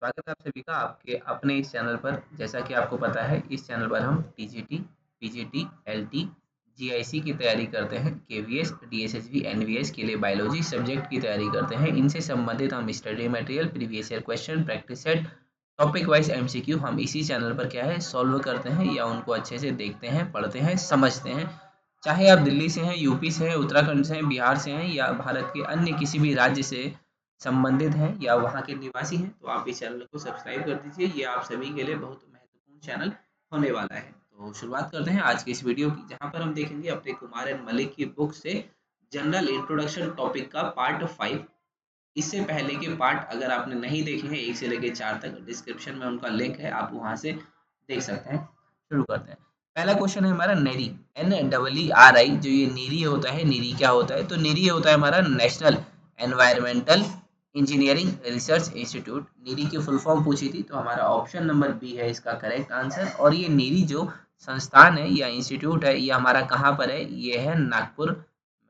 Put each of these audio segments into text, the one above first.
स्वागत है आप सभी का आपके अपने इस चैनल पर। जैसा कि आपको पता है, इस चैनल पर हम टीजीटी, पीजीटी, एलटी, जीआईसी की तैयारी करते हैं। केवीएस, डीएसएसबी, एनवीएस के लिए बायोलॉजी सब्जेक्ट की तैयारी करते हैं। इनसे संबंधित हम study material, previous year question, practice set, topic wise MCQ हम इसी चैनल पर क्या है सॉल्व करते हैं या उनको अच्छे से देखते हैं, पढ़ते हैं, समझते हैं। चाहे आप दिल्ली से हैं, यूपी से हैं, उत्तराखंड से हैं, बिहार से हैं या भारत के अन्य किसी भी राज्य से संबंधित हैं या वहाँ के निवासी हैं, तो आप इस चैनल को सब्सक्राइब कर दीजिए। ये आप सभी के लिए बहुत महत्वपूर्ण चैनल होने वाला है। तो शुरुआत करते हैं आज के इस वीडियो की, जहाँ पर हम देखेंगे अपने कुमार एंड मलिक की बुक से जनरल इंट्रोडक्शन टॉपिक का पार्ट 5। इससे पहले के पार्ट अगर आपने नहीं देखे हैं 1 से लेकर 4 तक, डिस्क्रिप्शन में उनका लिंक है, आप वहां से देख सकते हैं। शुरू करते हैं। पहला क्वेश्चन है हमारा नेरी, NEERI। जो ये नीरी होता है, नीरी क्या होता है? तो नीरी होता है हमारा national environmental engineering research institute. NEERI की फुल फॉर्म पूछी थी, तो हमारा ऑप्शन नंबर बी है इसका करेक्ट आंसर। और ये नीरी जो संस्थान है या इंस्टीट्यूट है, ये हमारा कहाँ पर है? ये है नागपुर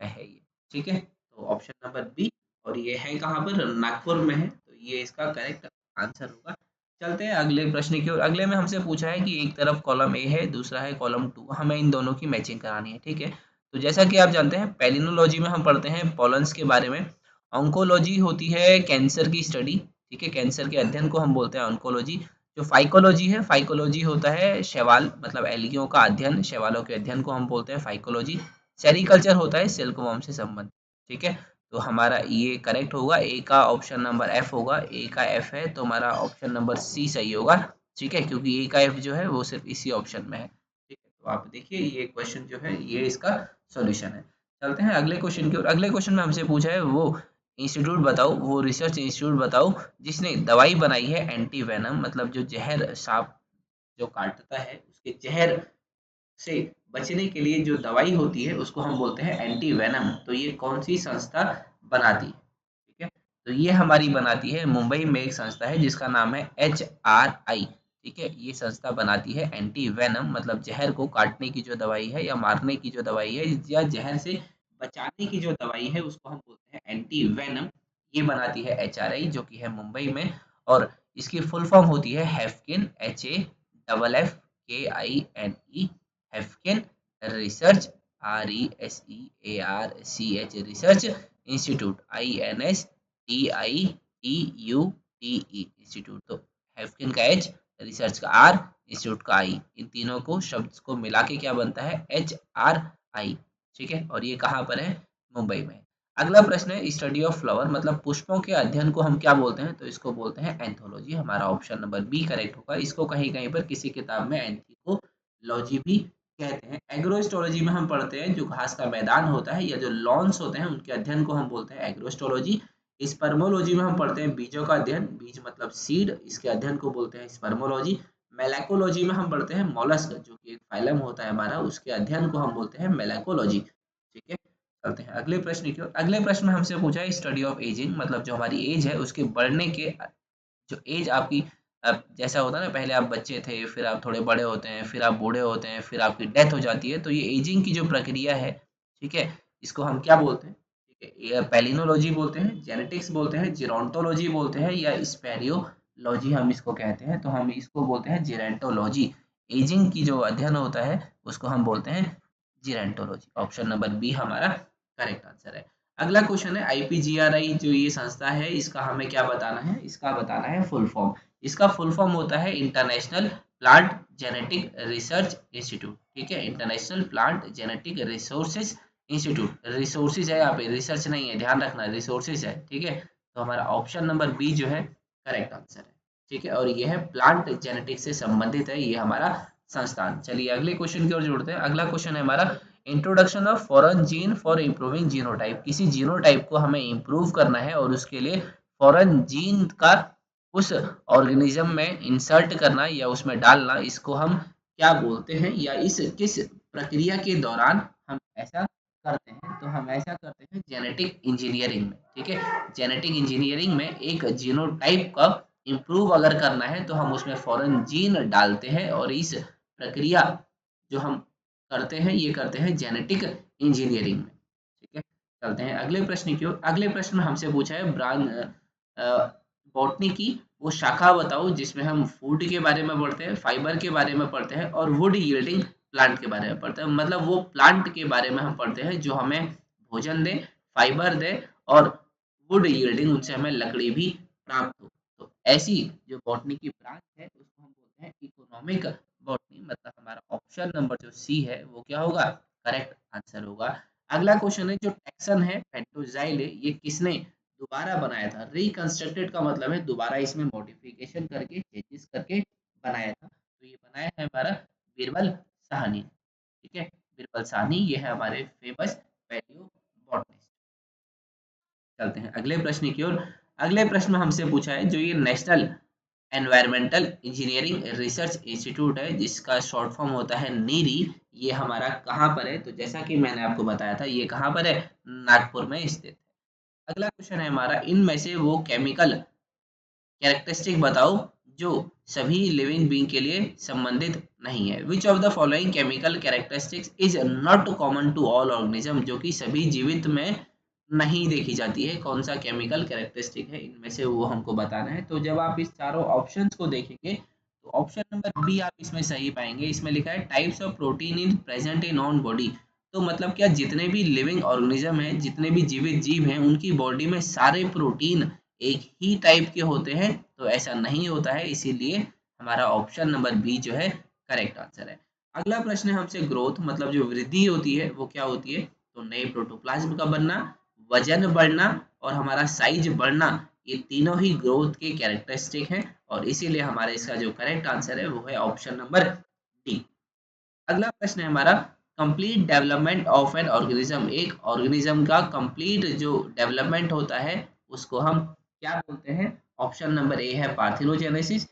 में है ये। ठीक है, तो ऑप्शन नंबर बी। और ये है कहाँ पर? नागपुर में है, तो ये इसका करेक्ट आंसर होगा। चलते हैं अगले प्रश्न की ओर। अगले में हमसे पूछा है कि एक तरफ कॉलम ए है, दूसरा है कॉलम 2, हमें इन दोनों की मैचिंग करानी है। ठीक है, तो जैसा कि आप जानते हैं, पेलिनोलॉजी में हम पढ़ते हैं पॉलन्स के बारे में। ऑन्कोलॉजी होती है कैंसर की स्टडी। ठीक है, कैंसर के अध्ययन को हम बोलते हैं ऑन्कोलॉजी। जो फाइकोलॉजी है, फाइकोलॉजी होता है शैवाल मतलब एल्गियों का अध्ययन, शैवालों के अध्ययन को हम बोलते हैं फाइकोलॉजी। सेरिकल्चर होता है सिल्कवॉर्म से संबंधित। ठीक है, तो हमारा ये करेक्ट होगा। ए का ऑप्शन नंबर एफ होगा। ए का एफ है, तो हमारा ऑप्शन नंबर सी सही होगा। ठीक है, क्योंकि ए का एफ जो है वो सिर्फ इसी ऑप्शन में है। ठीक है, तो आप देखिए ये क्वेश्चन जो है ये इसका सॉल्यूशन है। चलते हैं अगले क्वेश्चन की ओर। अगले क्वेश्चन में हमसे पूछा है वो इंस्टीट्यूट बताओ, वो रिसर्च इंस्टीट्यूट बताओ जिसने दवाई बनाई है एंटी वेनम, मतलब जो जहर सांप जो काटता है उसके जहर से बचने के लिए जो दवाई होती है उसको हम बोलते हैं एंटी वेनम। तो ये कौन सी संस्था बनाती है? ठीक है, तो ये हमारी बनाती है मुंबई में एक संस्था है जिसका नाम है HRI। ठीक है, ये संस्था बनाती है एंटी वेनम, मतलब जहर को काटने की जो दवाई है या मारने की जो दवाई है या जहर से बचाने की जो दवाई है उसको हम बोलते हैं एंटी वेनम। ये बनाती है HRI, जो कि है मुंबई में। और इसकी फुल फॉर्म होती है Haffkine, HAFFKINE, Haffkine research, RESEARCH research institute, INSTITUTE institute. तो हैफकिन का एच, रिसर्च का आर, इंस्टीट्यूट का आई, इन तीनों को शब्द को मिला के क्या बनता है? HRI। ठीक है, और ये कहाँ पर है? मुंबई में। अगला प्रश्न है स्टडी ऑफ फ्लावर, मतलब पुष्पों के अध्ययन को हम क्या बोलते हैं? तो इसको बोलते हैं एंथोलॉजी। हमारा ऑप्शन नंबर बी करेक्ट होगा। इसको कहीं कहीं पर किसी किताब में एंथोलॉजी भी कहते हैं। एग्रोस्टोलॉजी में हम पढ़ते हैं जो घास का मैदान होता है या जो लॉन्स होते हैं उनके अध्ययन को हम बोलते हैं एग्रोस्टोलॉजी। स्पर्मोलॉजी में हम पढ़ते हैं बीजों का अध्ययन, बीज मतलब सीड, इसके अध्ययन को बोलते हैं स्पर्मोलॉजी। मेलाकोलॉजी में हम पढ़ते हैं मोलस्क, जो कि एक फाइलम होता है हमारा, उसके अध्ययन को हम बोलते हैं मेलाकोलॉजी। ठीक है, चलते हैं अगले प्रश्न की ओर। अगले प्रश्न में हमसे पूछा है स्टडी ऑफ एजिंग, मतलब जो हमारी एज है उसके बढ़ने के, जो एज आपकी, अब जैसा होता है ना, पहले आप बच्चे थे, फिर आप थोड़े बड़े होते हैं, फिर आप बूढ़े होते हैं, फिर आपकी डेथ हो जाती है, तो ये एजिंग की जो प्रक्रिया है, ठीक है, इसको हम क्या बोलते हैं? ठीक है, ये पैलिनोलॉजी बोलते हैं, जेनेटिक्स बोलते हैं, जीरोंटोलॉजी बोलते हैं या स्पेरियोलॉजी हम इसको कहते हैं। तो हम इसको बोलते हैं जीरेंटोलॉजी। एजिंग की जो अध्ययन होता है उसको हम बोलते हैं जीरेंटोलॉजी। ऑप्शन नंबर बी हमारा करेक्ट आंसर है। अगला क्वेश्चन है IPGRI, जो ये संस्था है इसका हमें क्या बताना है? इसका बताना है फुल फॉर्म। इसका फुल फॉर्म होता है international plant genetic research institute. ठीक है, international plant genetic resources institute. Resources है, यहाँ पे रिसर्च नहीं है, ध्यान रखना, रिसोर्सेज है। ठीक है, तो हमारा ऑप्शन नंबर बी जो है करेक्ट आंसर है। ठीक है, और यह है प्लांट जेनेटिक्स से संबंधित है ये हमारा संस्थान। चलिए अगले क्वेश्चन की ओर जोड़ते हैं। अगला क्वेश्चन है हमारा introduction of foreign gene for improving genotype. किसी जीनोटाइप को हमें इम्प्रूव करना है और उसके लिए फॉरेन जीन का उस ऑर्गेनिज्म में इंसर्ट करना या उसमें डालना, इसको हम क्या बोलते हैं या इस किस प्रक्रिया के दौरान हम ऐसा करते हैं? तो हम ऐसा करते हैं जेनेटिक इंजीनियरिंग में। ठीक है, जेनेटिक इंजीनियरिंग में एक जीनोटाइप का इम्प्रूव अगर करना है तो हम उसमें फॉरेन जीन डालते हैं, और इस प्रक्रिया जो हम करते हैं ये करते हैं जेनेटिक इंजीनियरिंग में। ठीक है, चलते हैं अगले प्रश्न की ओर। अगले प्रश्न में हमसे पूछा है ब्रांड बॉटनी की वो शाखा बताओ जिसमें हम फूड के बारे में पढ़ते हैं, फाइबर के बारे में पढ़ते हैं और वुड यील्डिंग प्लांट के बारे में पढ़ते हैं। मतलब वो प्लांट के बारे में हम पढ़ते हैं जो हमें भोजन दे, फाइबर दे और वुड यील्डिंग उनसे हमें लकड़ी भी प्राप्त हो। तो ऐसी जो बॉटनी की ब्रांच है उसको हम बोलते हैं इकोनॉमिक बॉटनी। मतलब हमारा ऑप्शन नंबर जो सी है वो क्या होगा, करेक्ट आंसर होगा। अगला क्वेश्चन है जो टैक्सन है पेंटोजाइले ये किसने दोबारा बनाया था। रिकंस्ट्रक्टेड का मतलब है दोबारा इसमें मॉडिफिकेशन करके चेंजेस करके बनाया था। तो ये बनाया है हमारा बीरबल साहनी। ठीक है, बीरबल साहनी ये है हमारे फेमस पैलियो बॉटनिस्ट। चलते हैं अगले प्रश्न की ओर। अगले प्रश्न में हमसे पूछा है जो ये national environmental engineering research institute है जिसका शॉर्ट फॉर्म होता है नीरी, ये हमारा कहाँ पर है। तो जैसा कि मैंने आपको बताया था ये कहाँ पर है, नागपुर में स्थित है। अगला क्वेश्चन है हमारा इनमें से वो केमिकल कैरेक्टरिस्टिक बताओ जो सभी लिविंग बीइंग के लिए संबंधित नहीं है। Which of the following chemical characteristics is not common to all organism, जो कि सभी जीवित में नहीं देखी जाती है। कौन सा केमिकल कैरेक्टरिस्टिक है इनमें से वो हमको बताना है। तो जब आप इस चारों ऑप्शंस को देखेंगे तो ऑप्शन नंबर बी आप इसमें सही पाएंगे। इसमें लिखा है types of protein in present in on body. तो मतलब क्या जितने भी लिविंग ऑर्गेनिज्म हैं, जितने भी जीवित जीव हैं, उनकी बॉडी में सारे प्रोटीन एक ही टाइप के होते हैं। तो ऐसा नहीं होता है, इसीलिए हमारा ऑप्शन नंबर बी जो है करेक्ट आंसर है। अगला प्रश्न है हमसे ग्रोथ मतलब जो वृद्धि होती है वो क्या होती है। तो नए प्रोटोप्लाज्म का बनना, वजन बढ़ना और हमारा साइज बढ़ना, ये तीनों ही ग्रोथ के कैरेक्टरिस्टिक हैं और इसीलिए हमारा इसका जो करेक्ट आंसर है वो है ऑप्शन नंबर डी। अगला प्रश्न है हमारा complete development of an organism. एक ऑर्गेनिज्म का कंप्लीट जो डेवलपमेंट होता है उसको हम क्या बोलते हैं। ऑप्शन नंबर ए है पार्थिनोजेनेसिस,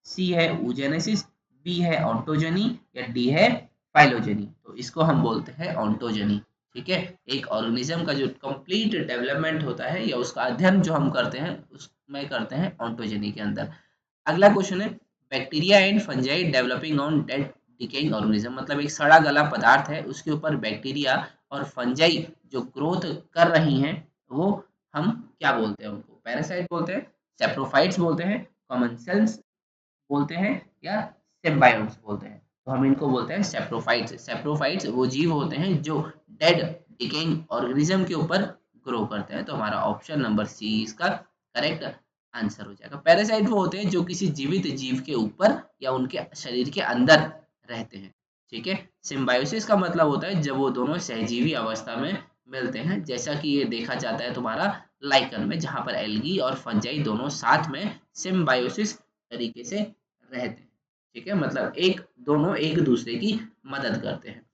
सी है ऊजेनेसिस, बी है ऑन्टोजेनी या डी है फाइलोजेनी। तो इसको हम बोलते हैं ऑन्टोजेनी। ठीक है, एक ऑर्गेनिज्म का जो कंप्लीट डेवलपमेंट होता है या उसका अध्ययन जो हम करते हैं उसमें करते हैं ऑन्टोजेनी के अंदर। अगला क्वेश्चन है bacteria and fungi developing on dead decaying organism. मतलब एक सड़ा गला पदार्थ है उसके ऊपर बैक्टीरिया और फंजाई जो ग्रोथ कर रही हैं वो हम क्या बोलते हैं, उनको पैरासाइट बोलते हैं, सेप्रोफाइट्स बोलते हैं, कॉमन सेल्स बोलते हैं या सिम्बायोट्स बोलते हैं। तो हम इनको बोलते हैं सेप्रोफाइट्स। सेप्रोफाइट्स वो जीव होते हैं जो डेड डिकेइंग ऑर्गेनिज्म के ऊपर ग्रो करते हैं। तो हमारा ऑप्शन नंबर सी इसका करेक्ट आंसर हो जाएगा। पैरासाइट वो होते हैं जो किसी जीवित जीव के ऊपर या उनके शरीर के अंदर रहते हैं। ठीक है, सिम्बायोसिस का मतलब होता है जब वो दोनों सहजीवी अवस्था में मिलते हैं, जैसा कि ये देखा जाता है तुम्हारा लाइकन में जहां पर एल्गी और फंजाई दोनों साथ में सिम्बायोसिस तरीके से रहते हैं। ठीक है, मतलब एक दोनों एक दूसरे की मदद करते हैं।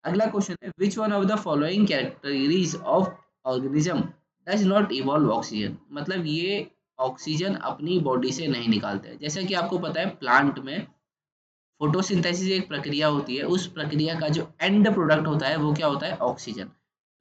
अगला क्वेश्चन है which one of the following characters of organism does not evolve oxygen. मतलब ये ऑक्सीजन अपनी बॉडी से नहीं निकालते हैं। जैसा कि आपको पता है प्लांट में फोटोसिंथेसिस एक प्रक्रिया होती है, उस प्रक्रिया का जो एंड प्रोडक्ट होता है वो क्या होता है, ऑक्सीजन।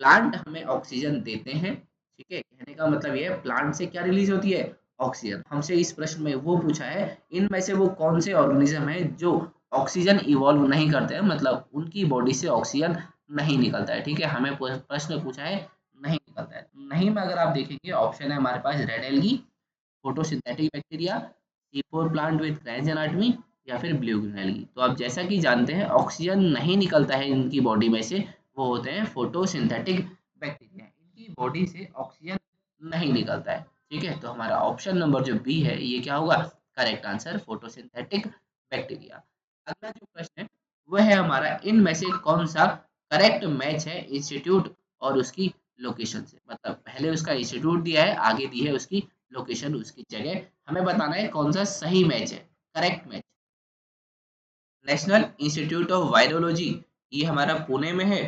प्लांट हमें ऑक्सीजन देते हैं। ठीक है, कहने का मतलब ये है प्लांट से क्या रिलीज होती है, ऑक्सीजन। हमसे इस प्रश्न में वो पूछा है इनमें से वो कौन से ऑर्गेनिज्म है जो ऑक्सीजन इवॉल्व नहीं करते हैं, मतलब उनकी बॉडी से ऑक्सीजन नहीं निकलता है। ठीक है, हमें प्रश्न पूछा है नहीं निकलता है। नहीं में अगर आप देखेंगे ऑप्शन है हमारे पास red algae, photosynthetic bacteria, C4 plant with kranz anatomy या फिर ब्लू ग्रीन एल्गी। तो आप जैसा कि जानते हैं ऑक्सीजन नहीं निकलता है इनकी बॉडी में से, वो होते हैं फोटोसिंथेटिक बैक्टीरिया। इनकी बॉडी से ऑक्सीजन नहीं निकलता है। ठीक है, तो हमारा ऑप्शन नंबर जो बी है ये क्या होगा, करेक्ट आंसर फोटोसिंथेटिक बैक्टीरिया। अगला जो प्रश्न है वह है हमारा इनमें से कौन सा करेक्ट मैच है इंस्टीट्यूट और उसकी लोकेशन से। मतलब पहले उसका इंस्टीट्यूट दिया है, आगे दी है उसकी लोकेशन, उसकी जगह। हमें बताना है कौन सा सही मैच है, correct match. National institute of virology ये हमारा पुणे में है,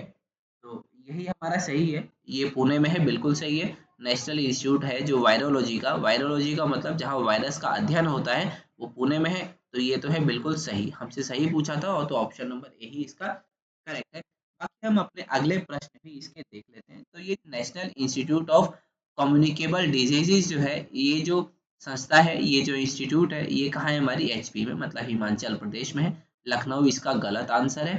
तो यही हमारा सही है। ये पुणे में है, बिल्कुल सही है। नेशनल इंस्टीट्यूट है जो वायरोलॉजी का मतलब जहाँ वायरस का अध्ययन होता है वो पुणे में है। तो ये तो है बिल्कुल सही, हमसे सही पूछा था और तो ऑप्शन नंबर ए ही इसका करेक्ट है। बाकी हम अपने अगले प्रश्न भी इसके देख लेते हैं। तो ये national institute of communicable diseases जो है, ये जो संस्था है, ये जो इंस्टीट्यूट है, ये कहाँ है, हमारी एचपी में मतलब हिमाचल प्रदेश में है। लखनऊ इसका गलत आंसर है।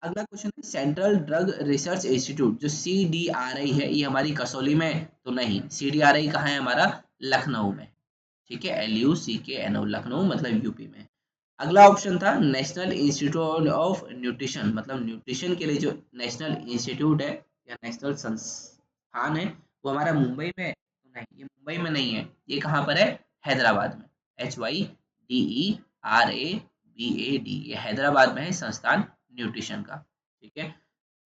अगला क्वेश्चन है सेंट्रल ड्रग रिसर्च इंस्टीट्यूट जो CDRI है, ये हमारी कसौली में है? तो नहीं, CDRI कहाँ है, हमारा लखनऊ में। ठीक है, LUCKNO, लखनऊ मतलब यूपी में। अगला ऑप्शन था नेशनल इंस्टीट्यूट ऑफ न्यूट्रिशन, मतलब न्यूट्रिशन के लिए जो नेशनल इंस्टीट्यूट है या नेशनल संस्थान है वो हमारा मुंबई में है? तो नहीं, ये मुंबई में नहीं है, ये कहाँ पर है, हैदराबाद में। HYDERABAD, ये हैदराबाद में है संस्थान न्यूट्रिशन का। ठीक है,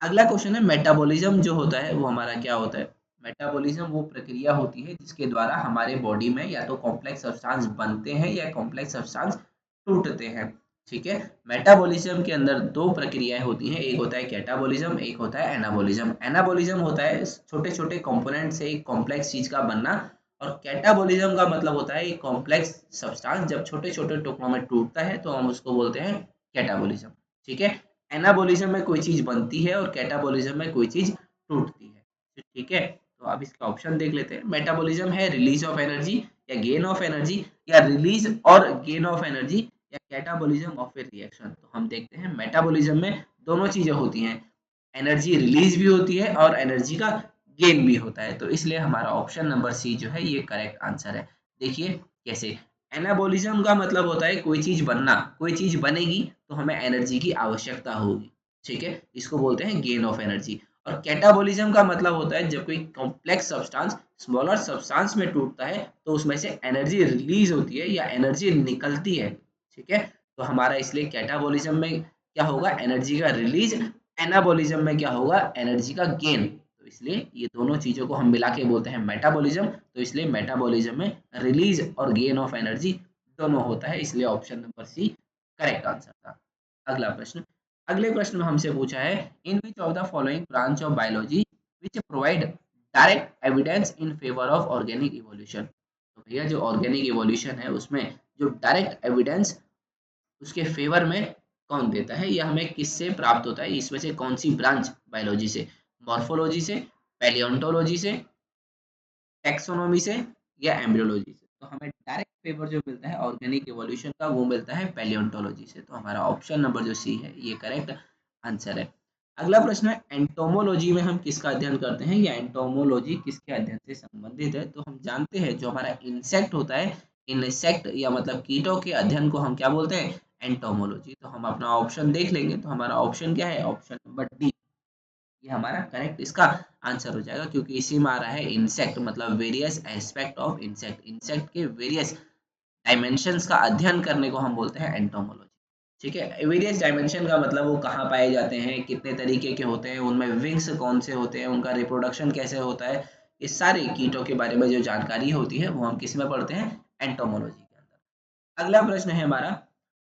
अगला क्वेश्चन है मेटाबॉलिज्म जो होता है वो हमारा क्या होता है। मेटाबॉलिज्म वो प्रक्रिया होती है जिसके द्वारा हमारे बॉडी में या तो कॉम्प्लेक्स सब्सटेंस बनते हैं या कॉम्प्लेक्स सब्सटेंस टूटते हैं। ठीक है, मेटाबॉलिज्म के अंदर दो प्रक्रियाएं होती हैं, एक होता है कैटाबॉलिज्म, एक होता है एनाबॉलिज्म। एनाबॉलिज्म होता है छोटे छोटे कंपोनेंट से एक कॉम्प्लेक्स चीज का बनना, और कैटाबॉलिज्म का मतलब होता है एक कॉम्प्लेक्स सब्सटेंस जब छोटे छोटे टुकड़ों में टूटता है तो हम उसको बोलते हैं कैटाबॉलिज्म। ठीक है, एनाबॉलिज्म में कोई चीज बनती है और कैटाबॉलिज्म में कोई चीज टूटती है। ठीक है, तो अब इसका ऑप्शन देख लेते हैं। मेटाबॉलिज्म है रिलीज ऑफ एनर्जी या गेन ऑफ एनर्जी, या रिलीज और गेन ऑफ एनर्जी, या कैटाबॉलिज्म ऑफ ए रिएक्शन। तो हम देखते हैं मेटाबॉलिज्म में दोनों चीजें होती हैं, एनर्जी रिलीज भी होती है और एनर्जी का गेन भी होता है, तो इसलिए हमारा ऑप्शन नंबर सी जो है ये करेक्ट आंसर है। देखिए कैसे, एनाबॉलिज्म का मतलब होता है कोई चीज बनना, कोई चीज बनेगी तो हमें एनर्जी की आवश्यकता होगी। ठीक है, इसको बोलते हैं गेन ऑफ एनर्जी। और कैटाबॉलिज्म का मतलब होता है जब कोई कॉम्प्लेक्स सब्सटेंस स्मॉलर सब्सटेंस में टूटता है तो उसमें से एनर्जी रिलीज होती है या एनर्जी निकलती है। ठीक है, तो हमारा इसलिए कैटाबॉलिज्म में क्या होगा, एनर्जी का रिलीज, एनाबॉलिज्म में क्या होगा, एनर्जी का गेन। तो इसलिए ये दोनों चीजों को हम मिला के बोलते हैं मेटाबॉलिज्म, तो इसलिए मेटाबॉलिज्म में रिलीज और गेन ऑफ एनर्जी दोनों होता है, इसलिए option number C correct answer था। अगला प्रश्न, अगले प्रश्न में हमसे पूछा है in which of the following branch of biology which provide direct evidence in favour of organic evolution. तो भैया जो ऑर्गेनिक इवोल्यूशन है उसमें जो डायरेक्ट एविडेंस उसके फेवर में कौन देता है, या हमें किससे प्राप्त होता है, इसमें से कौन सी ब्रांच बायोलॉजी से, मॉर्फोलॉजी से, पैलियोंटोलॉजी से, टेक्सोनोमी से, या एम्ब्रियोलॉजी से। तो हमें डायरेक्ट फेवर जो मिलता है ऑर्गेनिक इवोल्यूशन का वो मिलता है पैलियोंटोलॉजी से, तो हमारा ऑप्शन नंबर जो सी है ये करेक्ट आंसर है। अगला प्रश्न है एंटोमोलॉजी में हम किसका अध्ययन करते हैं, या एंटोमोलॉजी किसके अध्ययन से संबंधित है। तो हम जानते हैं जो हमारा इंसेक्ट होता है, इंसेक्ट या मतलब कीटों के अध्ययन को हम क्या बोलते हैं, एंटोमोलॉजी। तो हम अपना ऑप्शन देख लेंगे, तो हमारा ऑप्शन क्या है, ऑप्शन नंबर डी, ये हमारा करेक्ट इसका आंसर हो जाएगा, क्योंकि इसी में आ रहा है इंसेक्ट मतलब various aspect of insect, insect के वेरियस डायमेंशंस का अध्ययन करने को हम बोलते हैं एंटोमोलॉजी। ठीक है, वेरियस डायमेंशन का मतलब वो कहाँ पाए जाते हैं, कितने तरीके के होते हैं, उनमें विंग्स कौन से होते हैं, उनका रिप्रोडक्शन कैसे होता है, ये सारे कीटों के बारे में जो जानकारी होती है वो हम किस में पढ़ते हैं, एंटोमोलॉजी के अंदर। अगला प्रश्न है हमारा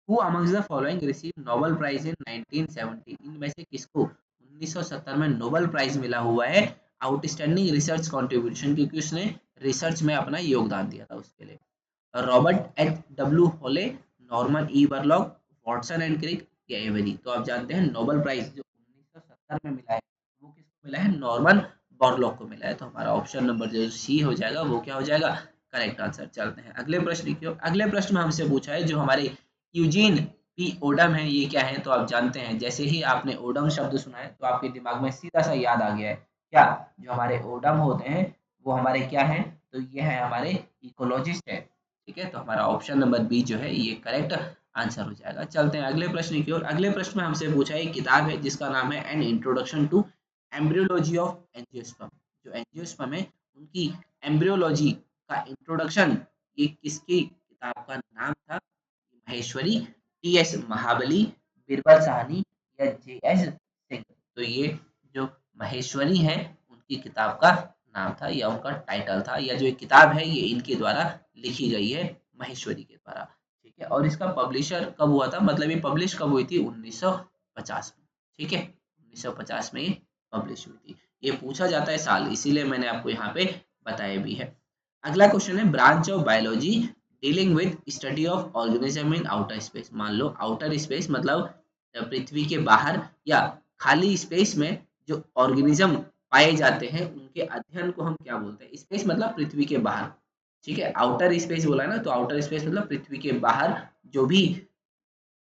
who amongst the following receive Nobel prize in 1970, इनमें से किसको 1970 में नोबेल प्राइज मिला हुआ है आउटस्टैंडिंग रिसर्च कंट्रीब्यूशन, क्योंकि उसने रिसर्च में अपना योगदान दिया था उसके लिए। Robert H W Holley, Norman E Borlaug, Watson and Crick, या एवेरी। तो आप जानते हैं नोबेल प्राइज जो 1970 में मिला है वो किसको मिला है, नॉर्मन बॉरलॉग को मिला है, तो हमारा ऑप्शन नंबर जो सी हो जाएगा वो क्या हो जाएगा, करेक्ट आंसर। चलते हैं अगले प्रश्न की ओर। अगले प्रश्न में हमसे पूछा है जो हमारे यूजीन पी ओडम है ये क्या है। तो आप जानते हैं जैसे ही आपने ओडम शब्द सुना है तो आपके दिमाग में सीधा सा याद आ गया है क्या, जो हमारे ओडम होते हैं वो हमारे क्या हैं, तो ये है हमारे इकोलॉजिस्ट है। ठीक है, तो हमारा ऑप्शन नंबर बी जो है ये करेक्ट आंसर हो जाएगा। चलते हैं अगले प्रश्न की ओर। अगले प्रश्न में हमसे पूछा है एक किताब है जिसका नाम है an introduction to embryology of angiosperm. जो एंजियोस्पर्म है उनकी एम्ब्रियोलॉजी का इंट्रोडक्शन, ये किसकी किताब का नाम था, महेश्वरी, टी एस महाबली, बीरबल साहनी, या जे एस सिंह। तो ये जो महेश्वरी है उनकी किताब का नाम था या उनका टाइटल था, या जो एक किताब है ये इनके द्वारा लिखी गई है, महेश्वरी के द्वारा। ठीक है, और इसका पब्लिशर कब हुआ था, मतलब ये पब्लिश कब हुई थी, 1950 में। ठीक है, 1950 में ये पब्लिश हुई थी। ये पूछा जाता है साल, इसीलिए मैंने आपको यहाँ पे बताया भी है। अगला क्वेश्चन है branch of biology dealing with study of organism in outer space. मान लो आउटर स्पेस मतलब पृथ्वी के बाहर या खाली स्पेस में जो ऑर्गेनिज्म पाए जाते हैं उनके अध्ययन को हम क्या बोलते हैं, स्पेस मतलब पृथ्वी के बाहर। ठीक है, आउटर स्पेस बोला है ना, तो आउटर स्पेस मतलब पृथ्वी के बाहर जो भी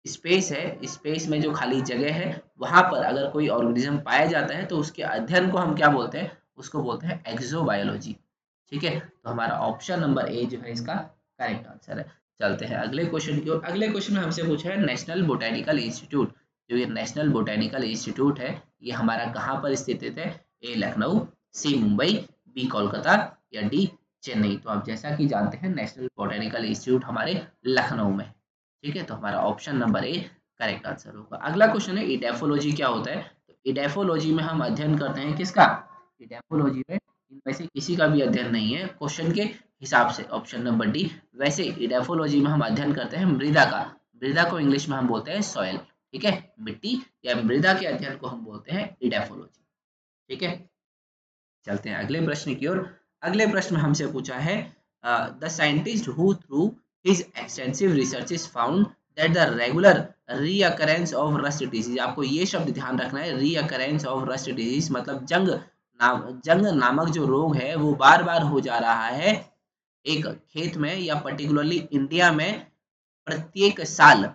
स्पेस है, स्पेस में जो खाली जगह है वहां पर अगर कोई ऑर्गेनिज्म पाया जाता है तो उसके अध्ययन को हम क्या बोलते हैं, उसको बोलते हैं एक्सोबायोलॉजी। ठीक है, तो हमारा ऑप्शन नंबर ए जो है इसका करेक्ट आंसर है। चलते हैं अगले क्वेश्चन की ओर। अगले क्वेश्चन में हमसे पूछा है नेशनल बोटेनिकल इंस्टीट्यूट। जो ये नेशनल बोटेनिकल इंस्टीट्यूट है ये हमारा कहाँ पर स्थित है? ए लखनऊ, सी मुंबई, बी कोलकाता या डी चेन्नई। तो आप जैसा कि जानते हैं नेशनल बोटेनिकल इंस्टीट्यूट हमारे लखनऊ में। ठीक है, तो हमारा option number A correct answer होगा। अगला क्वेश्चन है इडेफोलॉजी क्या होता है? तो इडेफोलॉजी में हम अध्ययन करते हैं किसका? इडेफोलॉजी में इनमें से किसी का भी अध्ययन नहीं है क्वेश्चन के हिसाब से, ऑप्शन नंबर डी। वैसे इडेफोलॉजी में हम अध्ययन करते हैं मृदा का। मृदा को इंग्लिश में हम बोलते हैं सॉइल। ठीक है, मिट्टी या मृदा के अध्ययन को हम बोलते हैं इडेफोलॉजी। ठीक है, चलते हैं अगले प्रश्न की ओर। अगले प्रश्न में हमसे पूछा है the scientist who through his extensive researches found that the regular recurrence of rust disease. आपको ये शब्द ध्यान रखना है, रीअकरेंस ऑफ रस्ट डिजीज मतलब जंग नामक जो रोग है वो बार बार हो जा रहा है एक खेत में या पर्टिकुलरली इंडिया में प्रत्येक साल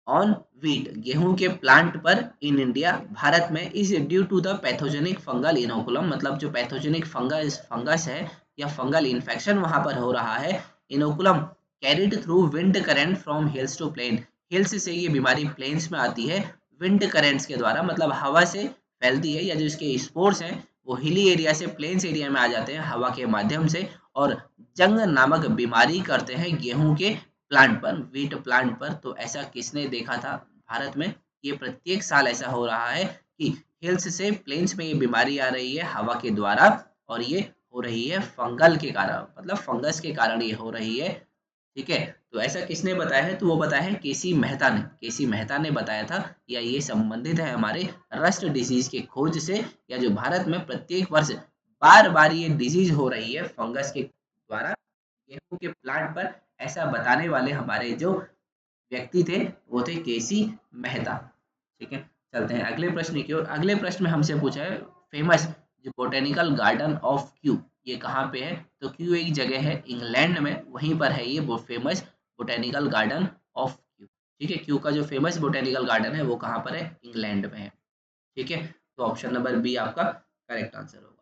ऑन व्हीट गेहूं के प्लांट पर इन इंडिया भारत में is due to the pathogenic fungal inoculum. मतलब जो पैथोजेनिक फंगस है या फंगल इन्फेक्शन वहां पर हो रहा है, inoculum carried through wind current from hills to plain. Hills से ये बीमारी प्लेन्स में आती है विंड करेंट्स के द्वारा, मतलब हवा से फैलती है, या जो इसके स्पोर्स हैं वो हिली एरिया से प्लेन्स एरिया में आ जाते हैं हवा के माध्यम से और जंग नामक बीमारी करते हैं गेहूं के प्लांट पर, वीट प्लांट पर। तो ऐसा किसने देखा था भारत में? ये प्रत्येक साल ऐसा हो रहा है कि हिल्स से प्लेन्स में ये बीमारी आ रही है हवा के द्वारा और ये हो रही है फंगल के कारण, मतलब फंगस के कारण ये हो रही है। ठीक है, तो ऐसा किसने बताया है? तो वो बताया है केसी मेहता ने। केसी मेहता ने बताया था, या ये संबंधित है हमारे रस्ट डिजीज के खोज से, या जो भारत में प्रत्येक वर्ष बार बार ये डिजीज हो रही है फंगस के द्वारा गेहूं के प्लांट पर, ऐसा बताने वाले हमारे जो व्यक्ति थे वो थे केसी मेहता। ठीक है, चलते हैं अगले प्रश्न की ओर। अगले प्रश्न में हमसे पूछा है फेमस जो बोटेनिकल गार्डन ऑफ क्यू ये कहाँ पे है? तो क्यू एक जगह है इंग्लैंड में, वहीं पर है ये वो famous botanical garden of Q. ठीक है, क्यू का जो फेमस बोटेनिकल गार्डन है वो कहाँ पर है? इंग्लैंड में है। ठीक है, तो ऑप्शन नंबर बी आपका करेक्ट आंसर होगा।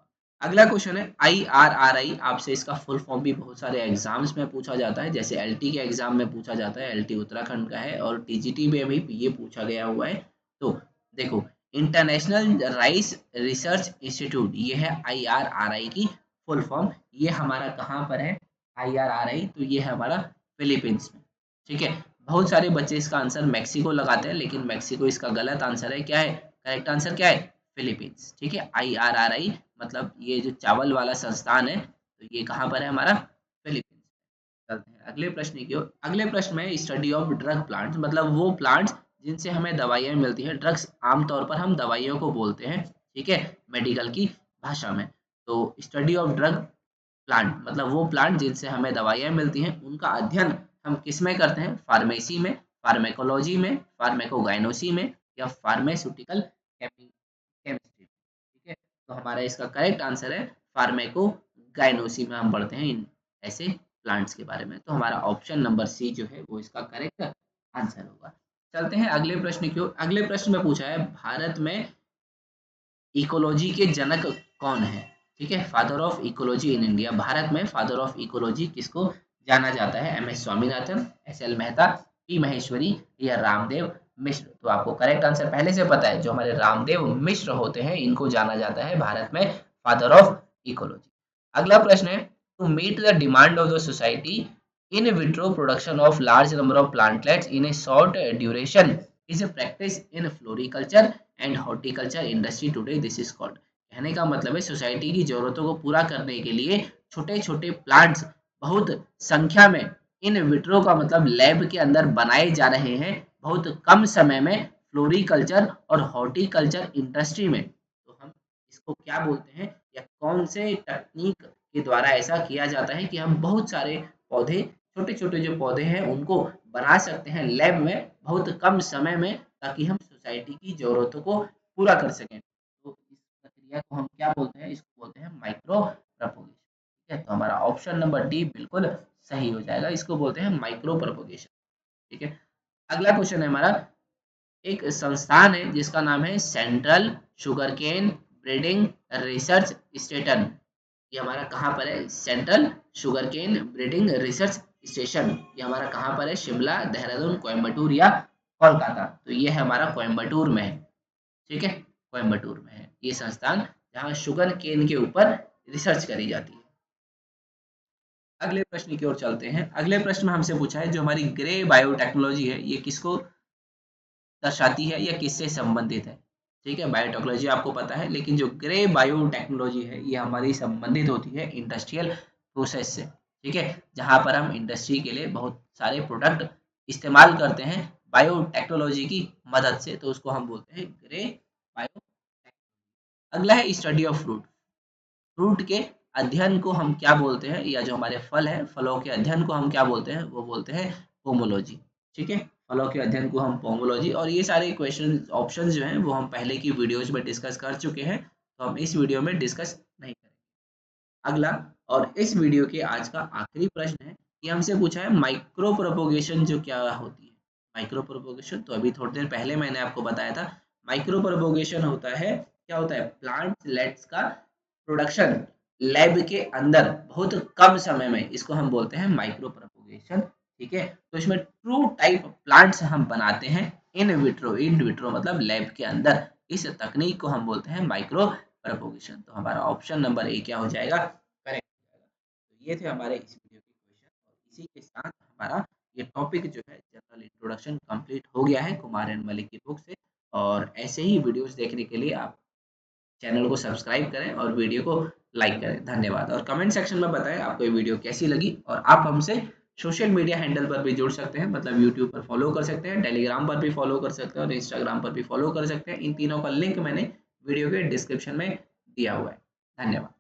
अगला क्वेश्चन है IRRI। आपसे इसका फुल फॉर्म भी बहुत सारे एग्जाम्स में पूछा जाता है, जैसे एलटी के एग्जाम में पूछा जाता है, एलटी उत्तराखंड का है, और टीजीटी में भी ये पूछा गया हुआ है। तो देखो, इंटरनेशनल राइस रिसर्च इंस्टीट्यूट ये है IRRI की फुल फॉर्म। ये हमारा कहाँ पर है IRRI? तो ये है हमारा फिलीपींस में। ठीक है, बहुत सारे बच्चे इसका आंसर मैक्सिको लगाते हैं, लेकिन मैक्सिको इसका गलत आंसर है। क्या है करेक्ट आंसर? क्या है? फिलीपींस। ठीक है, IRRI मतलब ये जो चावल वाला संस्थान है तो ये कहाँ पर है हमारा? फिलीपींस। चलते हैं अगले प्रश्न की ओर। अगले प्रश्न में स्टडी ऑफ ड्रग प्लांट्स, मतलब वो प्लांट्स जिनसे हमें दवाइयाँ मिलती हैं, ड्रग्स आमतौर पर हम दवाइयों को बोलते हैं। ठीक है, मेडिकल की भाषा में। तो स्टडी ऑफ ड्रग प्लांट मतलब वो प्लांट जिनसे हमें दवाइयाँ मिलती हैं, उनका अध्ययन हम किस में करते हैं? फार्मेसी में, फार्मेकोलॉजी में, फार्मेकोगाइनोसी में या फार्मास्यूटिकल केमिस्ट्री। ठीक है, तो हमारा इसका करेक्ट आंसर है फार्मेकोगाइनोसी में हम पढ़ते हैं इन ऐसे प्लांट्स के बारे में। तो हमारा ऑप्शन नंबर सी जो है वो इसका करेक्ट आंसर होगा। चलते हैं अगले प्रश्न की ओर। अगले प्रश्न में पूछा है भारत में इकोलॉजी के जनक कौन है? ठीक है, father of ecology in India. Bharat में फादर ऑफ इकोलॉजी किसको जाना जाता है? MS Swaminathan, SL Mehta, P Maheshwari या रामदेव मिश्र। तो आपको करेक्ट आंसर पहले से पता है, जो हमारे रामदेव मिश्र होते हैं इनको जाना जाता है भारत में फादर ऑफ इकोलॉजी। अगला प्रश्न है to meet the demand of the society in vitro production of large number of plantlets in a short duration is a practice in floriculture and horticulture industry today. This is called, कहने का मतलब है society की जरूरतों को पूरा करने के लिए छोटे छोटे प्लांट्स बहुत संख्या में इन विट्रो का मतलब लैब के अंदर बनाए जा रहे हैं बहुत कम समय में फ्लोरिकल्चर और हॉर्टिकल्चर इंडस्ट्री में। तो हम इसको क्या बोलते हैं या कौन से तकनीक के द्वारा ऐसा किया जाता है कि हम बहुत सारे पौधे, छोटे छोटे जो पौधे हैं उनको बना सकते हैं लैब में बहुत कम समय में, ताकि हम सोसाइटी की जरूरतों को पूरा कर सकें। तो इस प्रक्रिया को हम क्या बोलते हैं? इसको बोलते हैं माइक्रो प्रोपोगेशन। ठीक है, तो हमारा ऑप्शन नंबर डी बिल्कुल सही हो जाएगा, इसको बोलते हैं माइक्रो प्रोपोगेशन। ठीक है, अगला क्वेश्चन है हमारा, एक संस्थान है जिसका नाम है central sugarcane breeding research station. ये हमारा कहाँ पर है? Central sugarcane breeding research station ये हमारा कहाँ पर है, शिमला, देहरादून, कोयम्बटूर या कोलकाता। तो ये है हमारा कोयम्बटूर में है, ठीक है, कोयम्बटूर में है ये संस्थान जहाँ शुगर केन के ऊपर रिसर्च करी जाती है। अगले प्रश्न की ओर चलते हैं। अगले प्रश्न में हमसे पूछा है जो हमारी ग्रे बायोटेक्नोलॉजी है ये किसको दर्शाती है या किससे संबंधित है। ठीक है, बायोटेक्नोलॉजी आपको पता है, लेकिन जो ग्रे बायोटेक्नोलॉजी है ये हमारी संबंधित होती है इंडस्ट्रियल प्रोसेस से। ठीक है, जहाँ पर हम इंडस्ट्री के लिए बहुत सारे प्रोडक्ट इस्तेमाल करते हैं बायोटेक्नोलॉजी की मदद से, तो उसको हम बोलते हैं ग्रे बायो। अगला है स्टडी ऑफ फ्रूट। फ्रूट के अध्ययन को हम क्या बोलते हैं, या जो हमारे फल है फलों के अध्ययन को हम क्या बोलते हैं, वो बोलते हैं पोमोलॉजी। ठीक है, फलों के अध्ययन को हम पोमोलॉजी, और ये सारे क्वेश्चन ऑप्शंस जो हैं वो हम पहले की वीडियोज में डिस्कस कर चुके हैं, तो हम इस वीडियो में डिस्कस नहीं करेंगे। अगला और इस वीडियो के आज का आखिरी प्रश्न है कि हमसे पूछा है माइक्रो प्रोपोगेशन जो क्या होती है। माइक्रो प्रोपोगेशन तो अभी थोड़ी देर पहले मैंने आपको बताया था। माइक्रो प्रोपोगेशन होता है, क्या होता है, प्लांट लेट्स का प्रोडक्शन लैब के अंदर बहुत कम समय में, इसको हम बोलते हैं माइक्रो प्रोपोगेशन। ठीक है, तो इसमें ट्रू टाइप प्लांट्स हम बनाते हैं इन विट्रो। इन विट्रो मतलब लैब के अंदर, इस तकनीक को हम बोलते हैं माइक्रो प्रोपोगेशन। तो हमारा ऑप्शन नंबर ए क्या हो जाएगा, करेक्ट हो जाएगा। तो ये थे हमारे इस वीडियो के क्वेश्चन, और इसी के साथ हमारा ये टॉपिक जो है जनरल इंट्रोडक्शन कंप्लीट हो गया है कुमार एंड मलिक की बुक से। और ऐसे ही वीडियोस देखने के लिए आप चैनल को सब्सक्राइब करें और वीडियो को लाइक करें। धन्यवाद, और कमेंट सेक्शन में बताएं आपको ये वीडियो कैसी लगी। और आप हमसे सोशल मीडिया हैंडल पर भी जुड़ सकते हैं, मतलब यूट्यूब पर फॉलो कर सकते हैं, टेलीग्राम पर भी फॉलो कर सकते हैं और इंस्टाग्राम पर भी फॉलो कर सकते हैं। इन तीनों का लिंक मैंने वीडियो के डिस्क्रिप्शन में दिया हुआ है। धन्यवाद।